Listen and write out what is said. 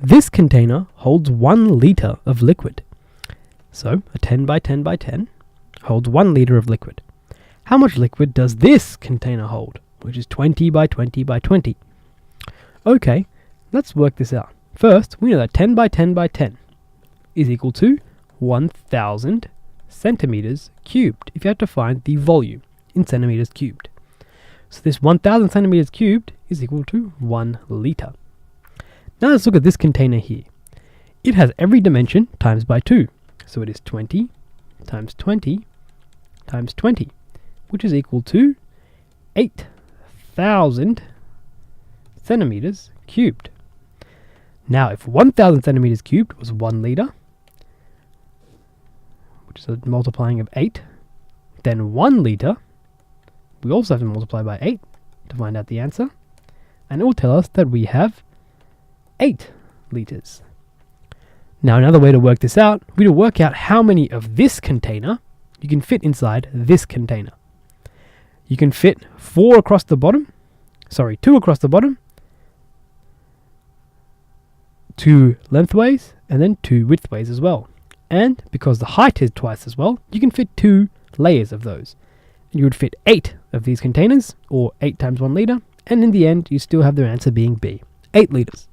This container holds 1 liter of liquid. So a 10 by 10 by 10 holds 1 liter of liquid. How much liquid does this container hold, which is 20 by 20 by 20? Okay, let's work this out. First, we know that 10 by 10 by 10 is equal to 1,000 centimeters cubed, if you had to find the volume in centimeters cubed. So this 1,000 centimeters cubed is equal to 1 liter. Now let's look at this container here. It has every dimension times by 2. So it is 20 times 20 times 20, which is equal to 8,000 centimeters cubed. Now if 1,000 centimeters cubed was 1 liter, which is a multiplying of 8, then 1 liter, we also have to multiply by 8 to find out the answer, and it will tell us that we have 8 liters. Now another way to work this out, we will work out how many of this container you can fit inside this container. You can fit 2 across the bottom, 2 lengthways, and then 2 widthways as well. And because the height is twice as well, you can fit 2 layers of those. You would fit 8 of these containers, or 8 times 1 liter, and in the end you still have the answer being B, 8 liters.